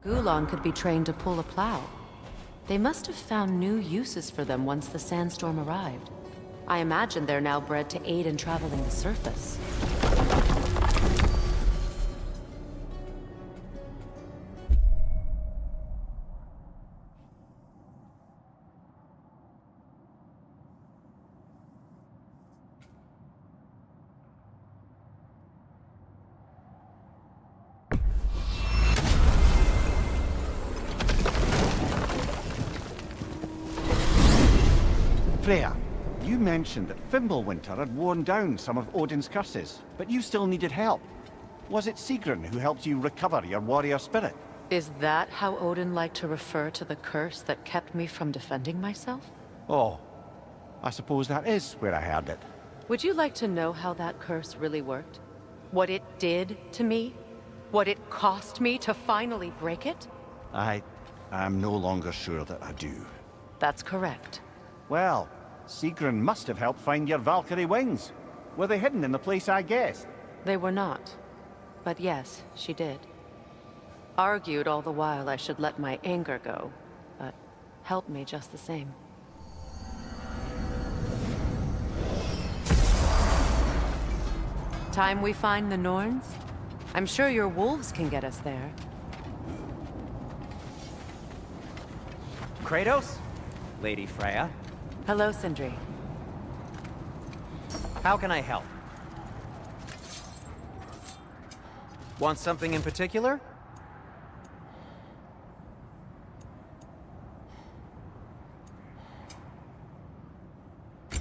Gulan could be trained to pull a plow. They must have found new uses for them once the sandstorm arrived. I imagine they're now bred to aid in traveling the surface. Freya, you mentioned that Fimbulwinter had worn down some of Odin's curses, but you still needed help. Was it Sigrun who helped you recover your warrior spirit? Is that how Odin liked to refer to the curse that kept me from defending myself? Oh, I suppose that is where I heard it. Would you like to know how that curse really worked? What it did to me? What it cost me to finally break it? I'm no longer sure that I do. That's correct. Well, Sigrun must have helped find your Valkyrie wings. Were they hidden in the place I guessed? They were not. But yes, she did. Argued all the while I should let my anger go, but helped me just the same. Time we find the Norns? I'm sure your wolves can get us there. Kratos? Lady Freya? Hello, Sindri. How can I help? Want something in particular? The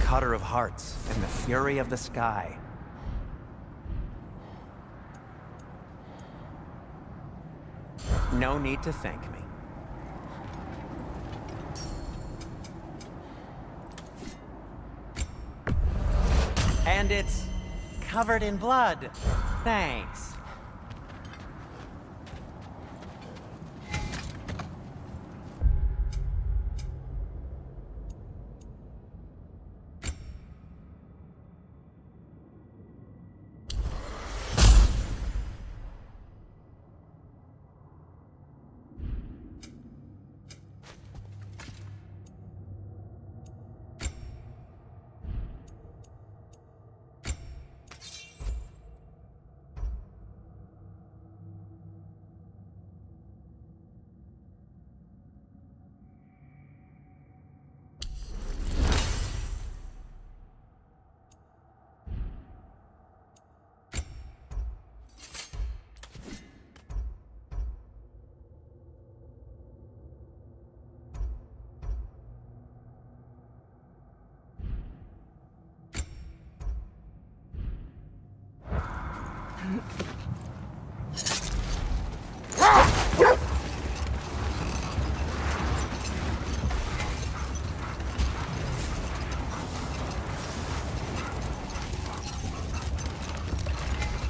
Cutter of Hearts and the Fury of the Sky. No need to thank me. And it's covered in blood. Thanks.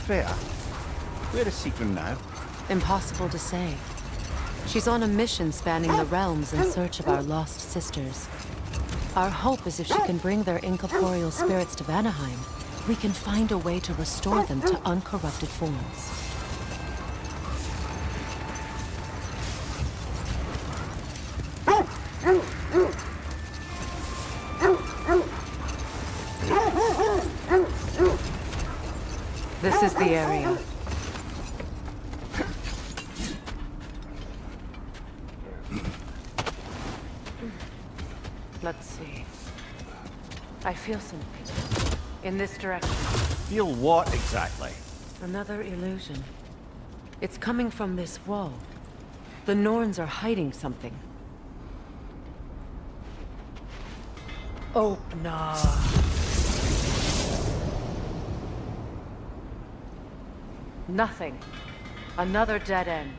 Freya, where is Sigrun now? Impossible to say. She's on a mission spanning the realms in search of our lost sisters. Our hope is if she can bring their incorporeal spirits to Vanaheim, we can find a way to restore them to uncorrupted forms. This is the area. Let's see. I feel something. In this direction. Feel what exactly? Another illusion. It's coming from this wall. The Norns are hiding something. Opna. Nothing. Another dead end.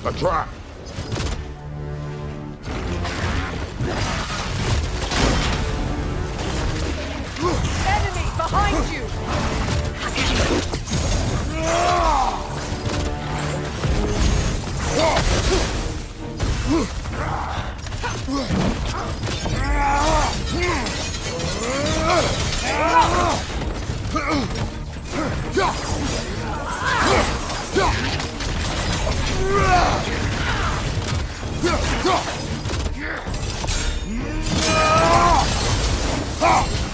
A trap! Behind you!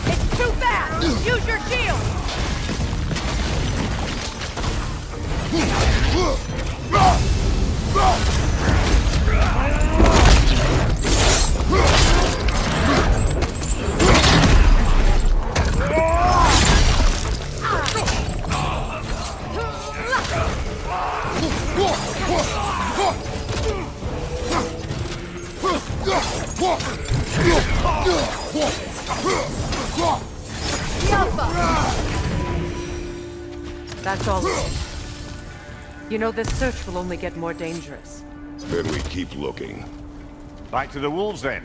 It's too fast! Use your shield! That's all of it. You know, this search will only get more dangerous. Then we keep looking. Back to the wolves, then.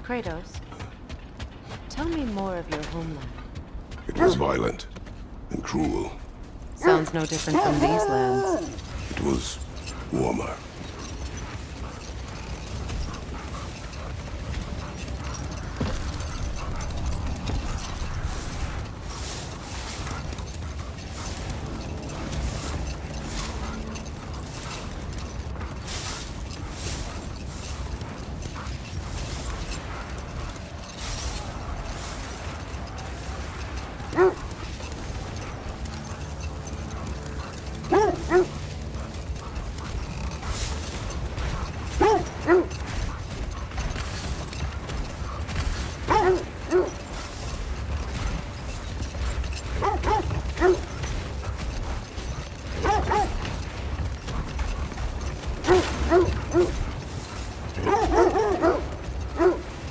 Kratos, tell me more of your homeland. It was violent and cruel. Sounds no different from these lands. It was warmer.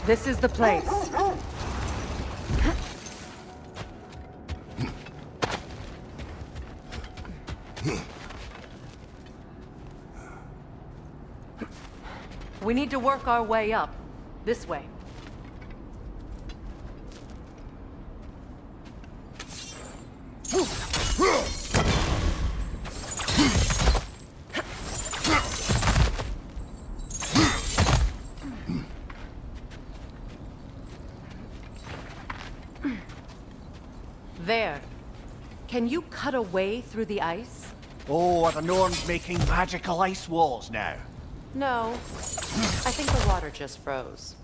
This is the place. We need to work our way up. This way. There. Can you cut a way through the ice? Oh, are the Norns making magical ice walls now? No. I think the water just froze.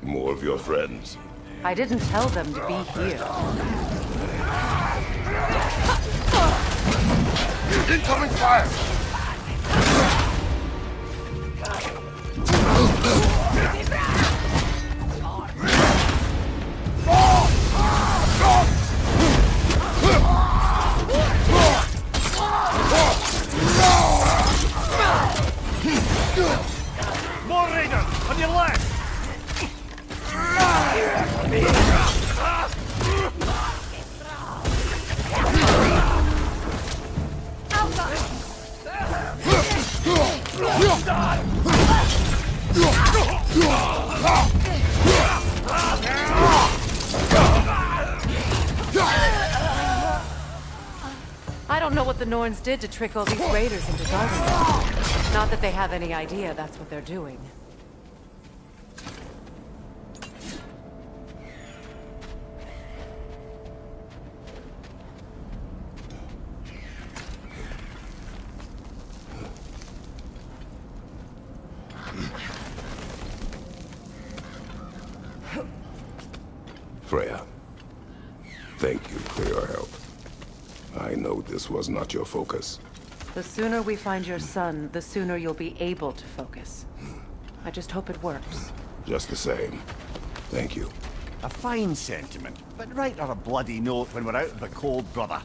More of your friends. I didn't tell them to be here. Incoming fire! More raiders! On your left! I don't know what the Norns did to trick all these raiders into guarding them. Not that they have any idea that's what they're doing. Freya, thank you for your help. I know this was not your focus. The sooner we find your son, the sooner you'll be able to focus. I just hope it works. Just the same. Thank you. A fine sentiment, but write her a bloody note when we're out of the cold, brother.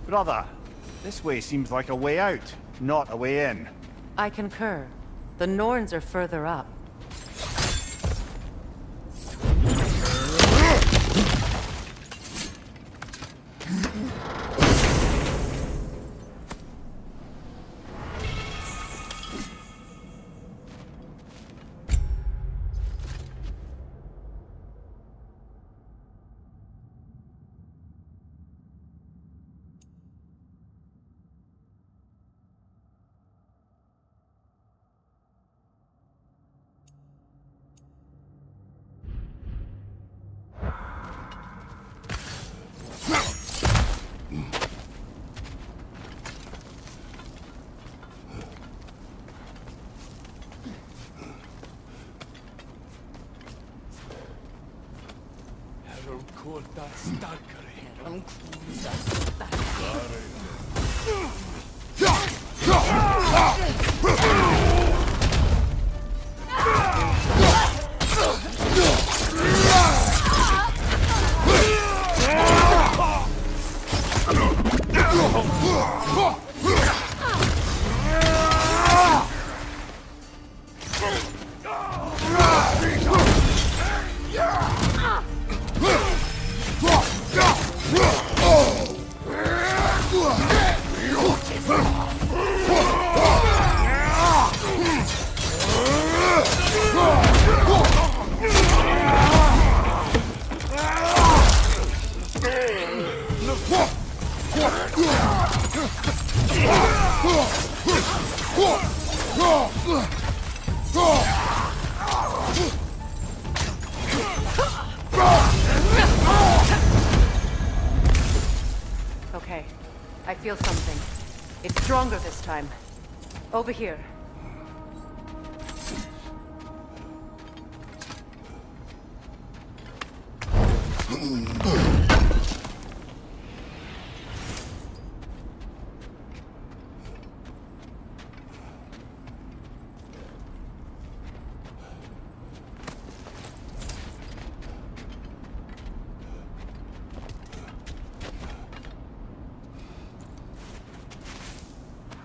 Brother, this way seems like a way out, not a way in. I concur. The Norns are further up. Okay. I feel something. It's stronger this time. Over here.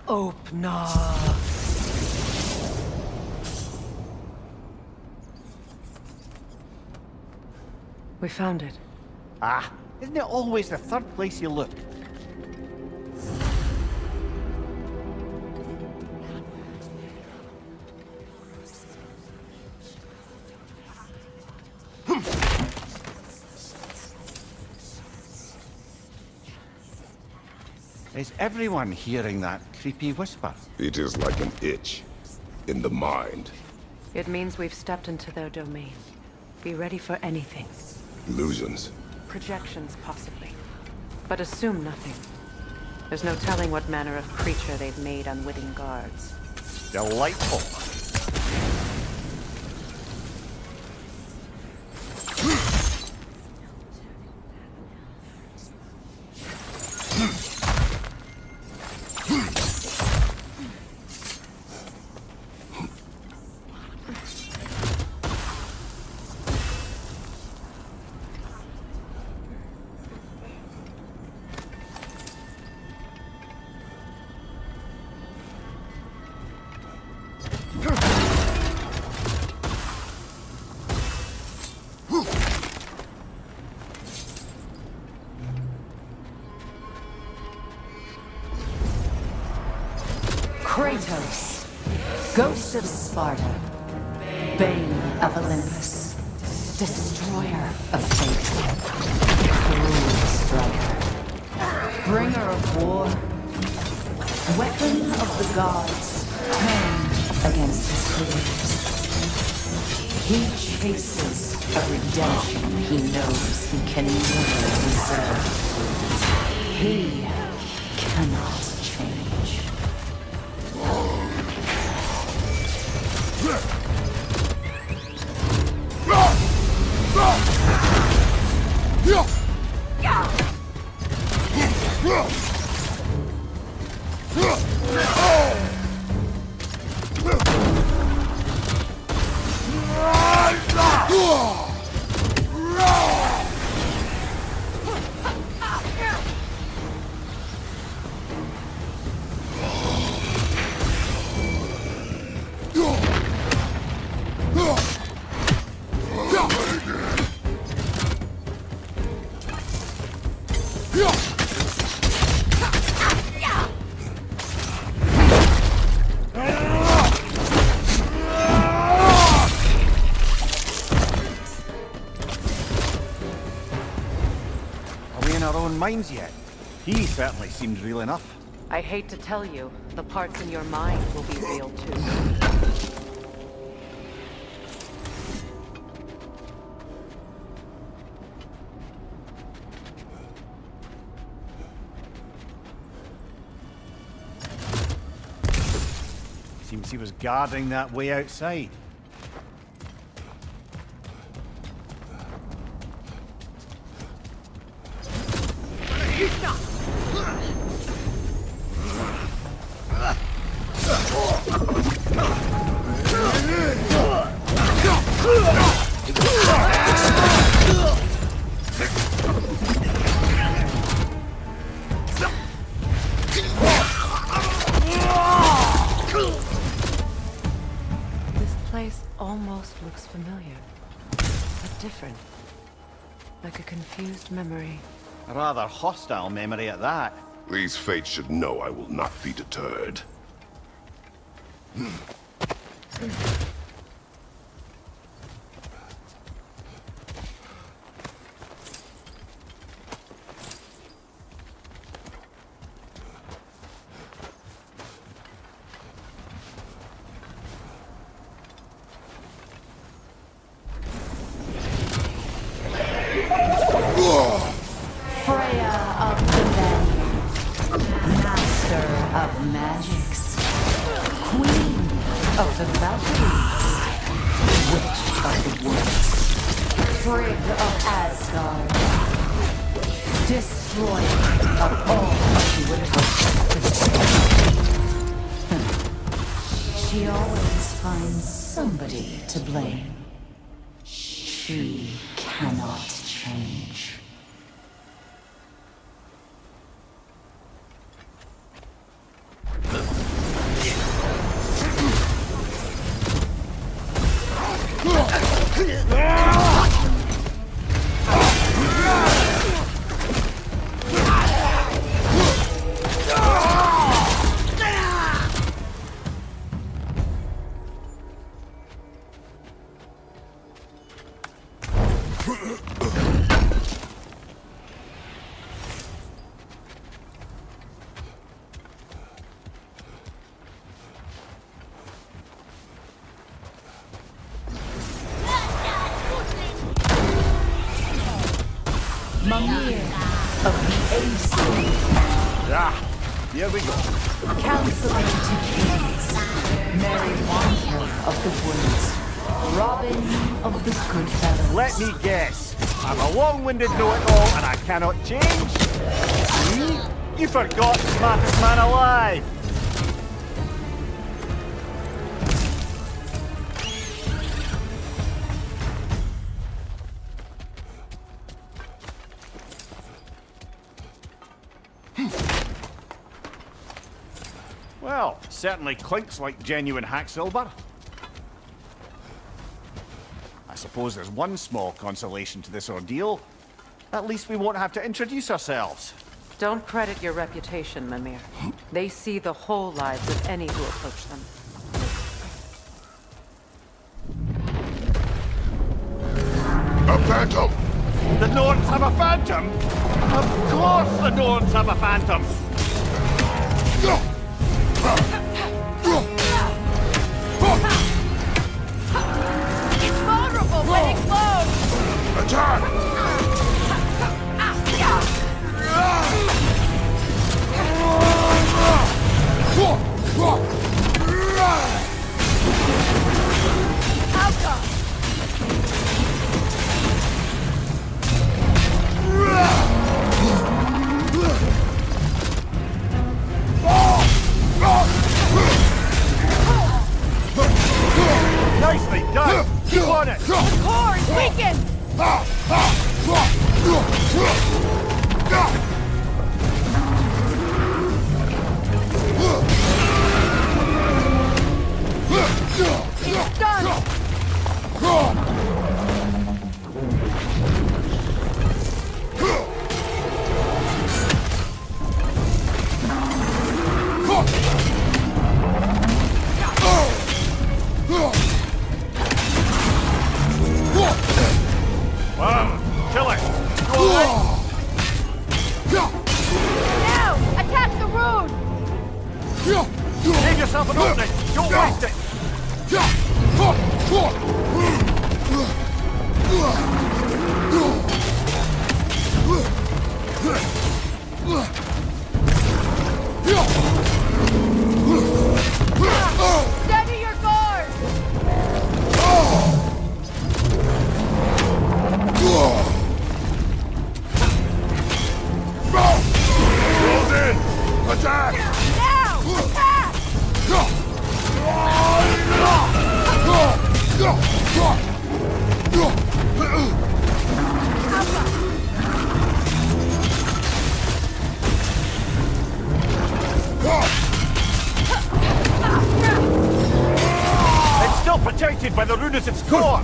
Opener. We found it. Ah, isn't it always the third place you look? Is everyone hearing that creepy whisper? It is like an itch in the mind. It means we've stepped into their domain. Be ready for anything. Illusions. Projections, possibly. But assume nothing. There's no telling what manner of creature they've made unwitting guards. Delightful. Kratos, Ghost of Sparta, Bane of Olympus, Destroyer of Fate, Cruel Striker, Bringer of War, Weapon of the Gods, turned against his creators. He chases a redemption he knows he can never deserve. He cannot change. Minds yet? He certainly seems real enough. I hate to tell you, the parts in your mind will be real too. Seems he was guarding that way outside. This place almost looks familiar, but different. Like a confused memory. A rather hostile memory at that. These fates should know I will not be deterred. Freya of the Vanguard. The Valkyries, Witch of the Woods, Frigg of Asgard, Destroyer of all of the universe. She always finds somebody to blame. She cannot change. Mimir of the Ace. Ah, here we go. Counselor to Kings, Mary Wanderer of the Woods, Robin of the Goodfellows. Let me guess. I'm a long-winded know-it-all and I cannot change? Me? You forgot smartest man alive. Well, certainly clinks like genuine hack silver. I suppose there's one small consolation to this ordeal. At least we won't have to introduce ourselves. Don't credit your reputation, Mimir. They see the whole lives of any who approach them. A phantom! The Norns have a phantom? Of course the Norns have a phantom! It's vulnerable when it glows! Attack! Nicely done! Keep on it! The core is weakened! It's done! Wow! Kill it! Go away! Now! Attack the rune! Save yourself an opening! Don't waste it! Steady your guard! Close in! Attack! Now! Attack! It's still protected by the rune at its core!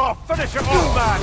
Oh, finish it off, man!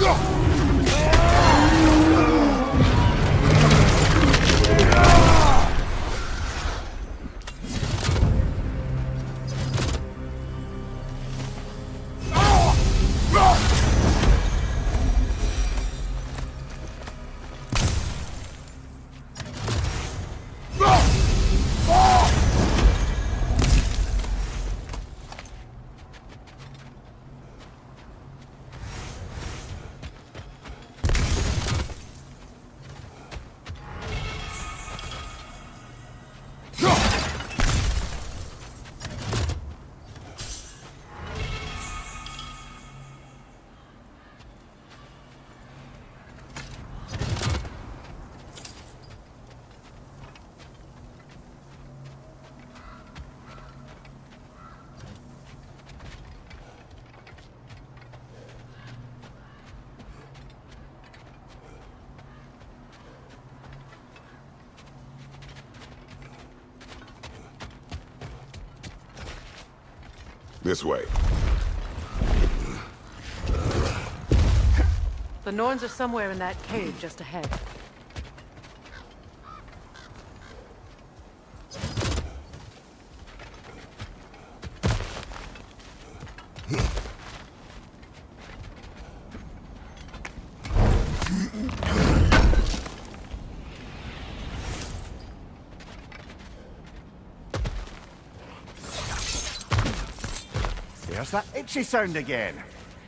This way. The Norns are somewhere in that cave just ahead. There's that itchy sound again.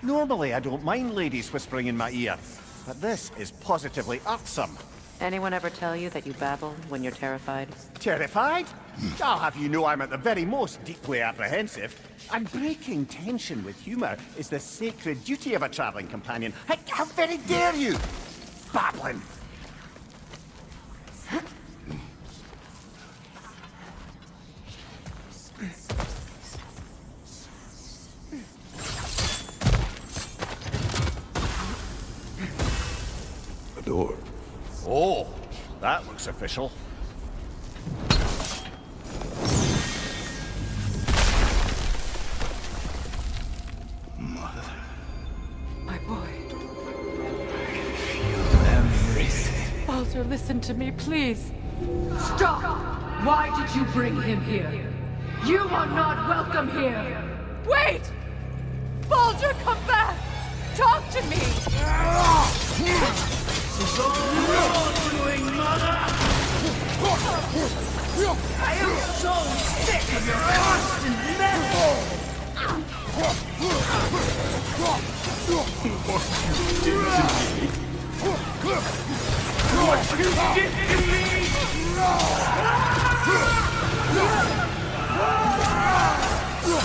Normally, I don't mind ladies whispering in my ear, but this is positively irksome. Anyone ever tell you that you babble when you're terrified? Terrified? I'll have you know I'm at the very most deeply apprehensive. And breaking tension with humor is the sacred duty of a traveling companion. How very dare you! Babbling! A door. Oh, that looks official. My boy. Everything. Baldur, listen to me, please. Stop! Why did you bring him here? You are not welcome here! Wait! Baldur, come back! Talk to me! I am so sick of your constant mess! What you did to me!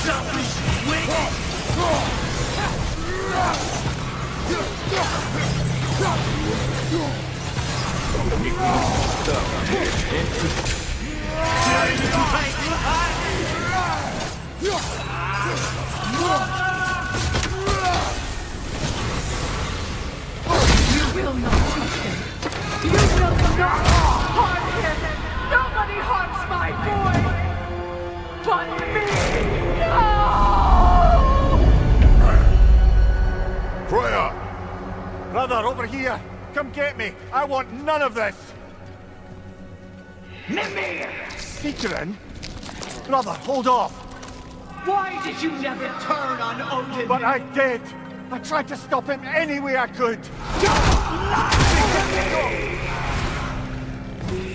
Selfish, wicked! You will not touch him. You will not harm him. Nobody harms my boy. But me. No! Freya! Brother, over here! Come get me! I want none of this! Mimir! Sigrun? Brother, hold off! Why did you never turn on Odin? But I did! I tried to stop him any way I could!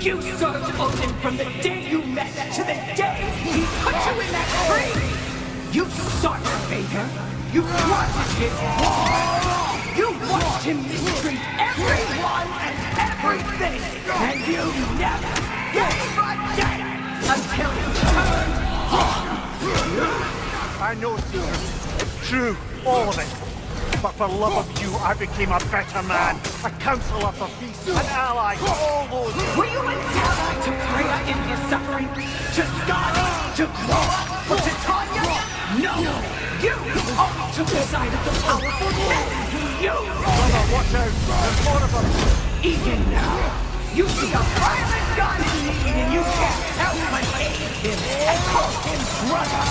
You served Odin from the day you met to the day he put you in that tree! You sought your favor! You wanted his war! You watched him mistreat everyone and everything! And you never gave a damn until you turned on I know, Sigrun. It's true, all of it. But for love of you, I became a better man. A counselor for peace, an ally, all those... Were you an ally to Freya in his suffering? To Skadi? To Groa? Or to Tanya? No! You always took the side of the powerful men! You! Brother, watch out! There's more of them! Even now, you see a violent god in need and you can't help but hate him and call him brother!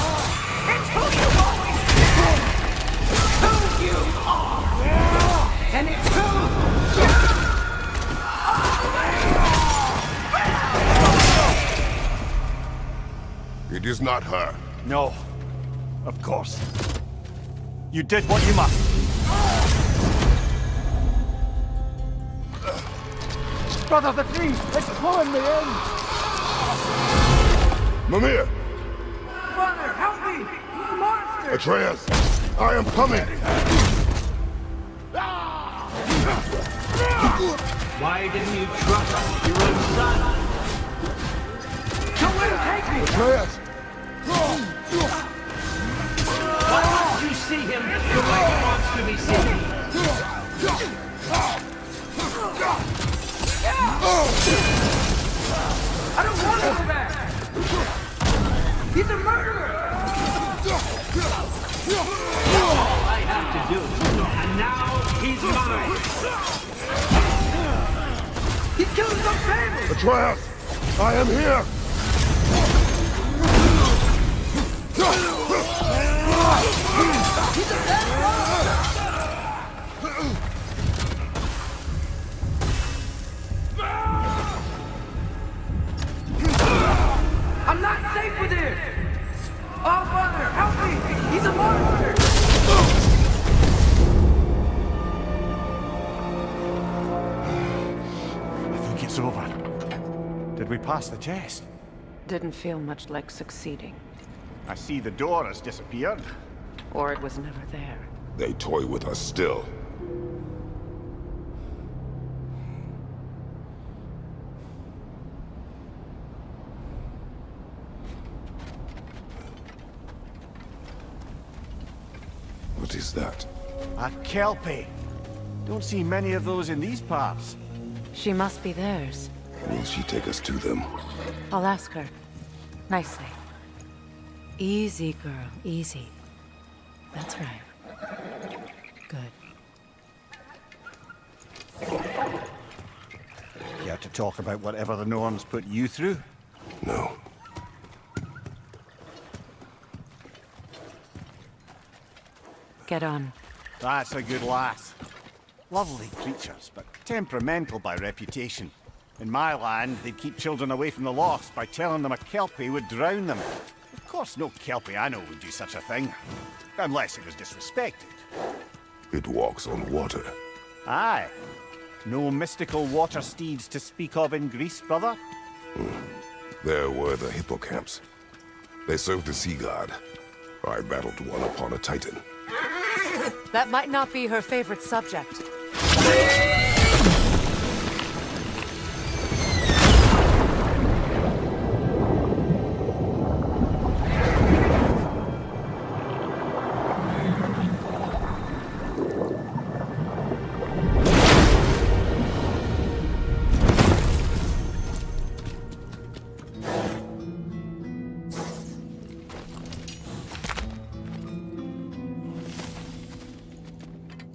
It's who you always been! Who you are! And it's who you are! It is not her. No. Of course. You did what you must. Brother, the tree! It's pulling me in! Mimir! Brother, help me! Monster! Atreus! I am coming! Why didn't you trust your own son? Come and take me! Atreus! Why don't you see him the way he wants to be seen? I don't want to go back! He's a murderer! All I have to do, and now he's mine! He killed some family! Atreus! I am here! I'm not safe with him! Oh, Mother, help me! He's a monster! I think it's over. Did we pass the test? Didn't feel much like succeeding. I see the door has disappeared. Or it was never there. They toy with us still. What is that? A Kelpie. Don't see many of those in these parts. She must be theirs. Will she take us to them? I'll ask her. Nicely. Easy, girl. Easy. That's right. Good. Care to talk about whatever the Norns put you through? No. Get on. That's a good lass. Lovely creatures, but temperamental by reputation. In my land, they'd keep children away from the lost by telling them a Kelpie would drown them. Of course, no Kelpie I know would do such a thing. Unless it was disrespected. It walks on water. Aye. No mystical water steeds to speak of in Greece, brother? There were the hippocamps. They served the sea god. I battled one upon a titan. That might not be her favorite subject.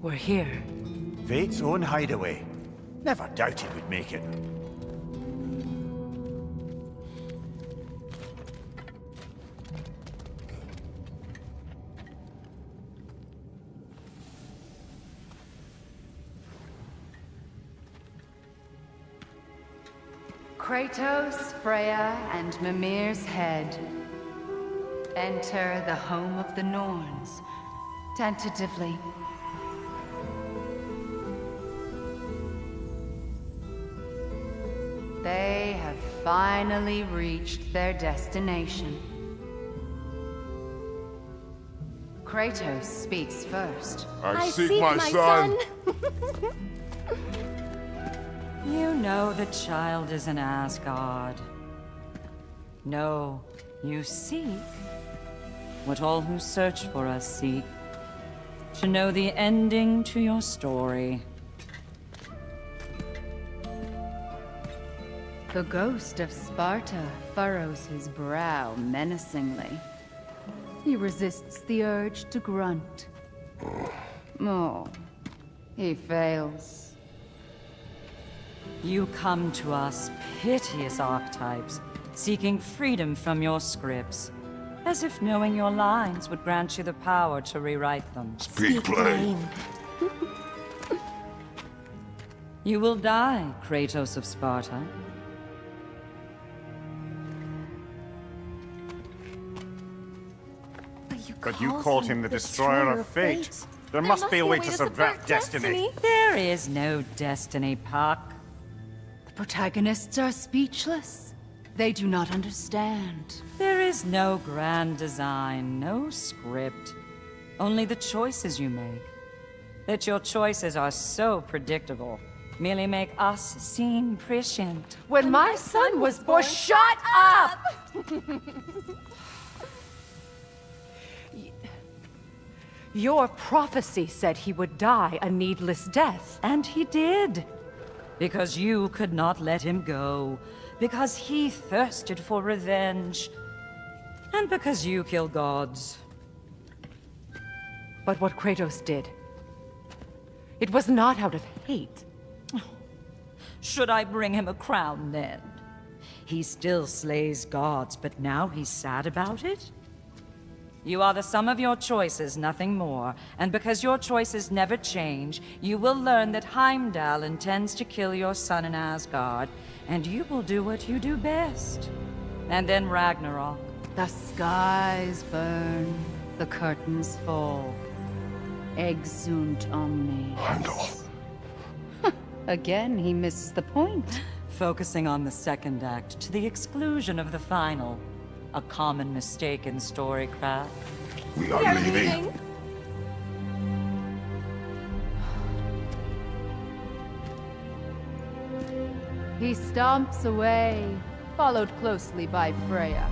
We're here. Fate's own hideaway. Never doubted we'd make it. Kratos, Freya, and Mimir's head. Enter the home of the Norns. Tentatively. They have finally reached their destination. Kratos speaks first. I seek my son. You know the child is in Asgard. No, you seek what all who search for us seek. To know the ending to your story. The ghost of Sparta furrows his brow menacingly. He resists the urge to grunt. Oh, he fails. You come to us, piteous archetypes, seeking freedom from your scripts. As if knowing your lines would grant you the power to rewrite them. Speak plain. You will die, Kratos of Sparta. But you called him the destroyer of fate. There must be a way to subvert destiny. There is no destiny, Puck. The protagonists are speechless. They do not understand. There is no grand design, no script. Only the choices you make. That your choices are so predictable merely make us seem prescient. When my son was born, shut up! Your prophecy said he would die a needless death. And he did. Because you could not let him go. Because he thirsted for revenge. And because you kill gods. But what Kratos did, it was not out of hate. Should I bring him a crown then? He still slays gods, but now he's sad about it? You are the sum of your choices, nothing more. And because your choices never change, you will learn that Heimdall intends to kill your son in Asgard, and you will do what you do best. And then Ragnarok. The skies burn, the curtains fall. Exunt omnes. Heimdall. Again, he misses the point. Focusing on the second act to the exclusion of the final. A common mistake in storycraft. We are leaving. He stomps away, followed closely by Freya.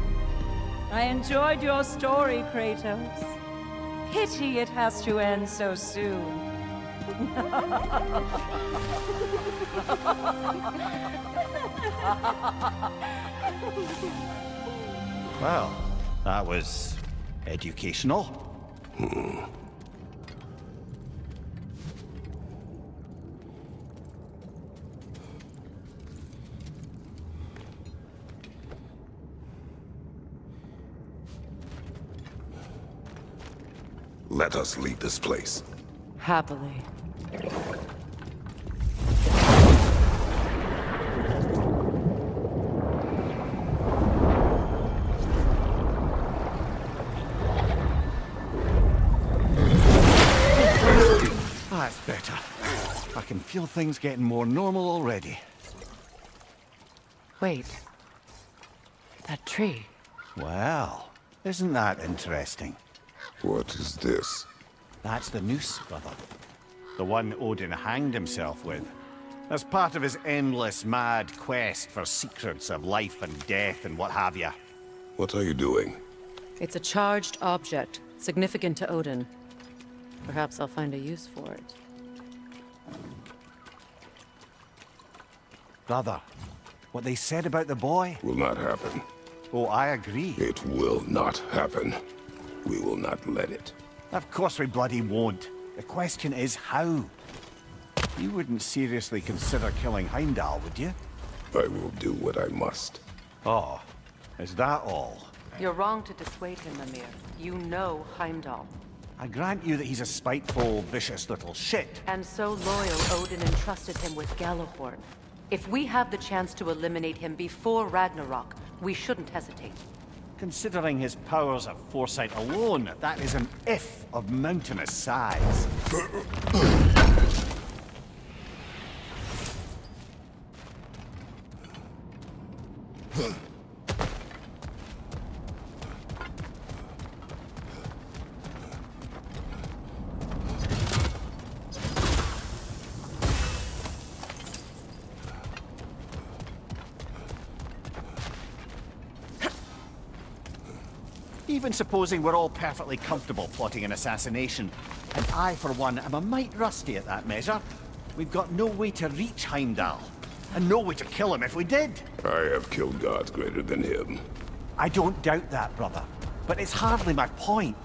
I enjoyed your story, Kratos. Pity it has to end so soon. Well, that was educational. Let us leave this place. Happily. That's better. I can feel things getting more normal already. Wait. That tree. Well, isn't that interesting? What is this? That's the noose, brother. The one Odin hanged himself with. As part of his endless, mad quest for secrets of life and death and what have you. What are you doing? It's a charged object, significant to Odin. Perhaps I'll find a use for it. Brother, what they said about the boy? Will not happen. Oh, I agree. It will not happen. We will not let it. Of course we bloody won't. The question is how. You wouldn't seriously consider killing Heimdall, would you? I will do what I must. Oh, is that all? You're wrong to dissuade him, Amir. You know Heimdall. I grant you that he's a spiteful, vicious little shit. And so loyal, Odin entrusted him with Gjallarhorn. If we have the chance to eliminate him before Ragnarok, we shouldn't hesitate. Considering his powers of foresight alone, that is an if of mountainous size. Even supposing we're all perfectly comfortable plotting an assassination, and I, for one, am a mite rusty at that measure, we've got no way to reach Heimdall, and no way to kill him if we did. I have killed gods greater than him. I don't doubt that, brother, but it's hardly my point.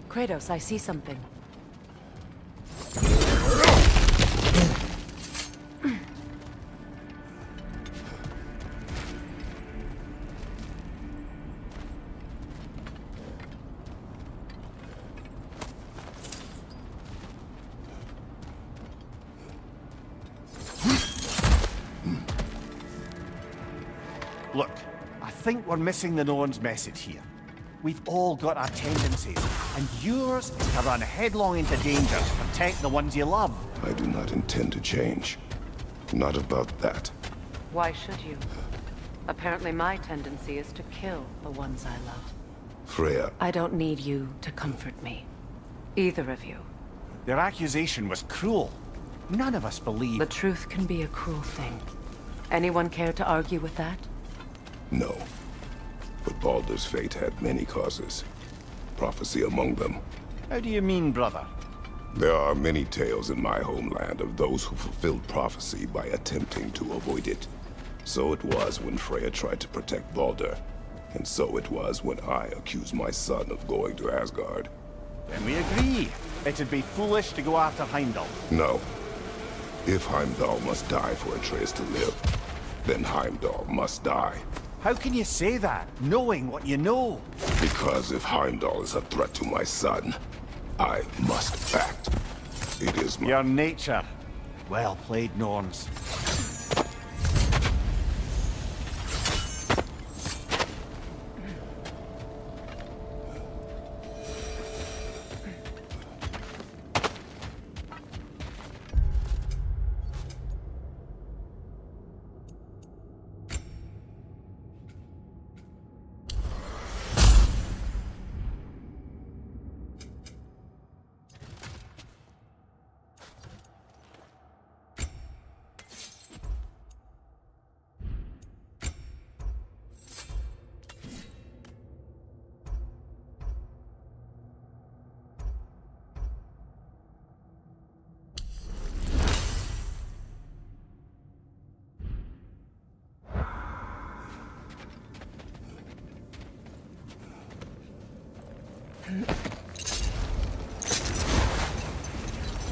Kratos, I see something. Look, I think we're missing the Norn's message here. We've all got our tendencies, and yours is to run headlong into danger to protect the ones you love. I do not intend to change. Not about that. Why should you? Apparently my tendency is to kill the ones I love. Freya, I don't need you to comfort me. Either of you. Their accusation was cruel. None of us believe... The truth can be a cruel thing. Anyone care to argue with that? no. But Baldur's fate had many causes. Prophecy among them. How do you mean, brother? There are many tales in my homeland of those who fulfilled prophecy by attempting to avoid it. So it was when Freya tried to protect Baldur. And so it was when I accused my son of going to Asgard. Then we agree. It'd be foolish to go after Heimdall. No. If Heimdall must die for Atreus to live, then Heimdall must die. How can you say that, knowing what you know? Because if Heimdall is a threat to my son, I must act. It is my... Your nature. Well played, Norns.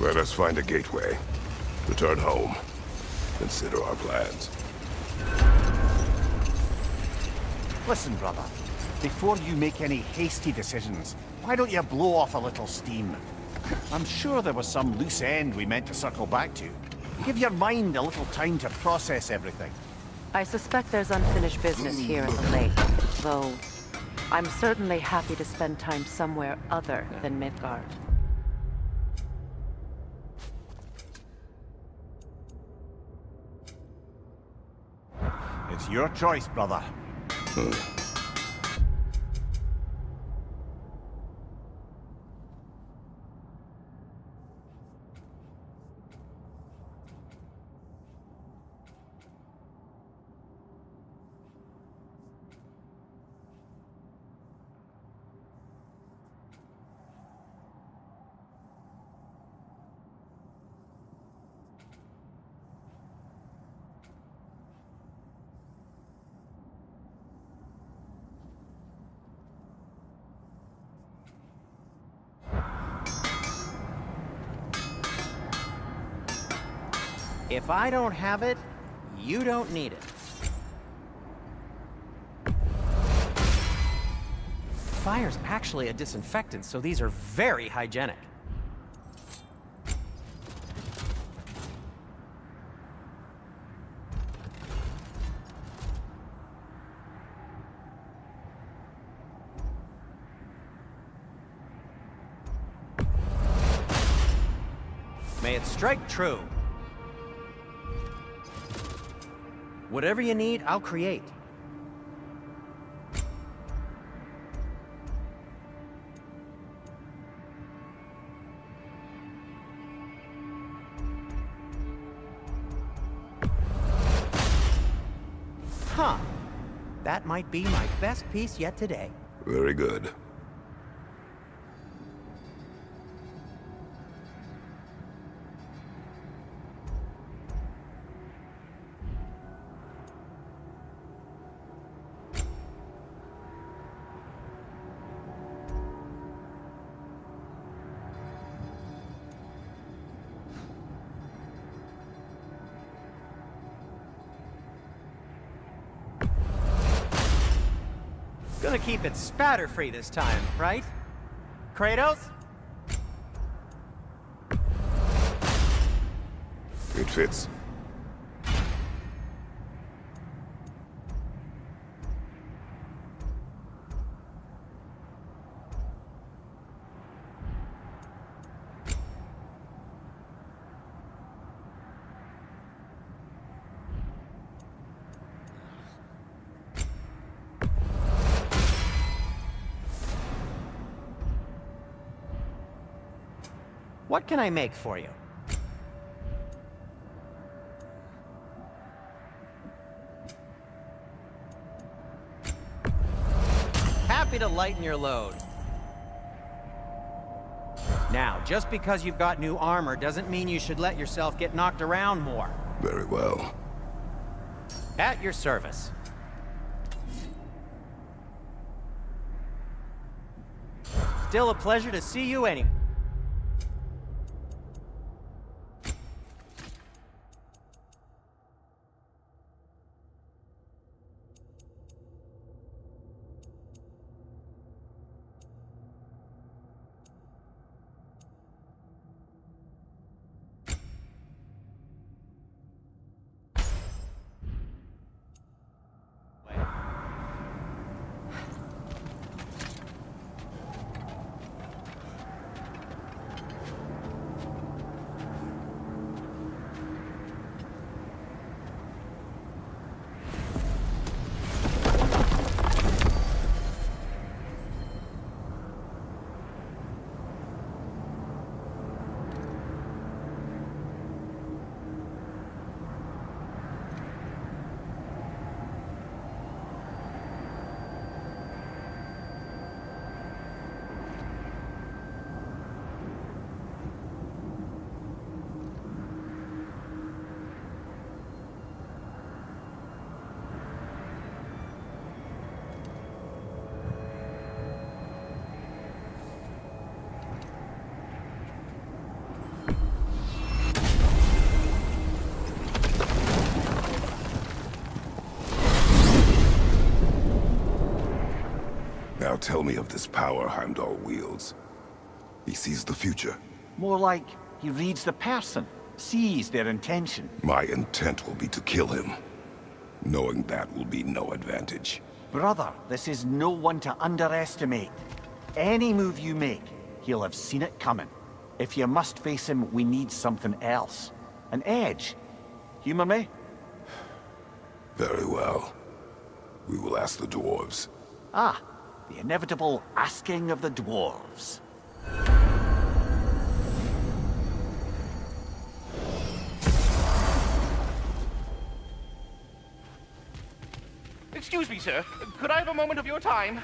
Let us find a gateway. Return home. Consider our plans. Listen, brother. Before you make any hasty decisions, why don't you blow off a little steam? I'm sure there was some loose end we meant to circle back to. Give your mind a little time to process everything. I suspect there's unfinished business here at the lake, though I'm certainly happy to spend time somewhere other than Midgard. It's your choice, brother. If I don't have it, you don't need it. Fire's actually a disinfectant, so these are very hygienic. May it strike true. Whatever you need, I'll create. Huh. That might be my best piece yet today. Very good. Gonna keep it spatter-free this time, right? Kratos? It fits. What can I make for you? Happy to lighten your load. Now, just because you've got new armor doesn't mean you should let yourself get knocked around more. Very well. At your service. Still a pleasure to see you anyway. Now tell me of this power Heimdall wields. He sees the future. More like he reads the person, sees their intention. My intent will be to kill him. Knowing that will be no advantage. Brother, this is no one to underestimate. Any move you make, he'll have seen it coming. If you must face him, we need something else. An edge. Humor me? Very well. We will ask the dwarves. Ah, the inevitable asking of the dwarves. Excuse me, sir. Could I have a moment of your time?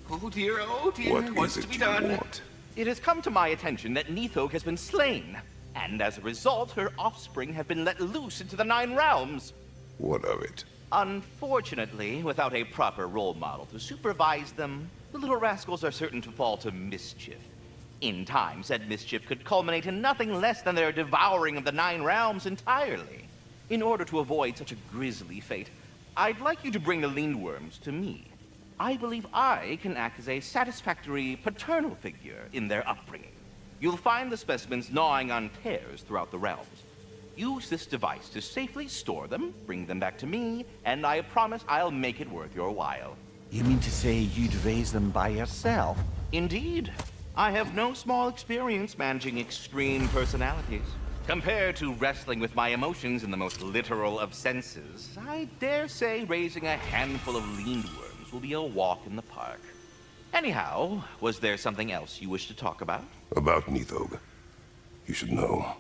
Oh dear, What what's is to it be you done? want? It has come to my attention that Nithog has been slain, and as a result, her offspring have been let loose into the Nine Realms. What of it? Unfortunately, without a proper role model to supervise them, the little rascals are certain to fall to mischief. In time, said mischief could culminate in nothing less than their devouring of the Nine Realms entirely. In order to avoid such a grisly fate, I'd like you to bring the Lindworms to me. I believe I can act as a satisfactory paternal figure in their upbringing. You'll find the specimens gnawing on tears throughout the realms. Use this device to safely store them, bring them back to me, and I promise I'll make it worth your while. You mean to say you'd raise them by yourself? Indeed. I have no small experience managing extreme personalities. Compared to wrestling with my emotions in the most literal of senses, I dare say raising a handful of Lindworms will be a walk in the park. Anyhow, was there something else you wish to talk about? About Nithog. You should know.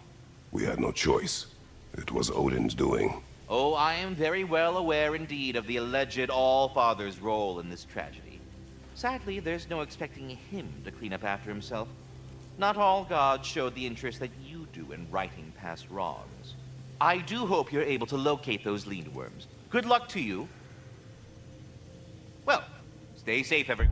We had no choice. It was Odin's doing. Oh, I am very well aware indeed of the alleged All-Father's role in this tragedy. Sadly, there's no expecting him to clean up after himself. Not all gods showed the interest that you do in righting past wrongs. I do hope you're able to locate those Lindworms. Good luck to you. Well, stay safe, everyone.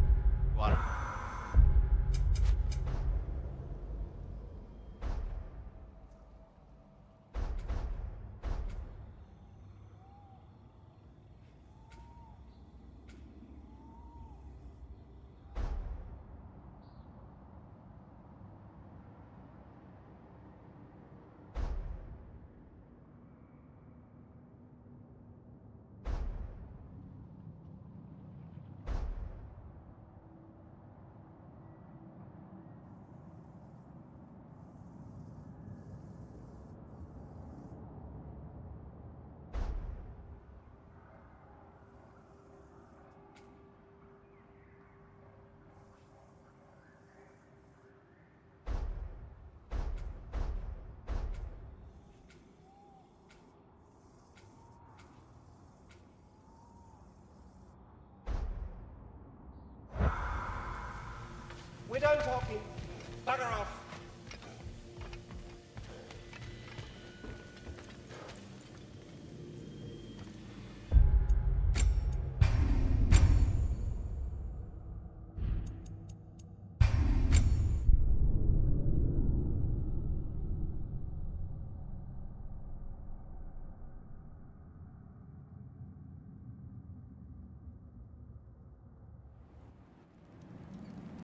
We're done talking. Bugger off.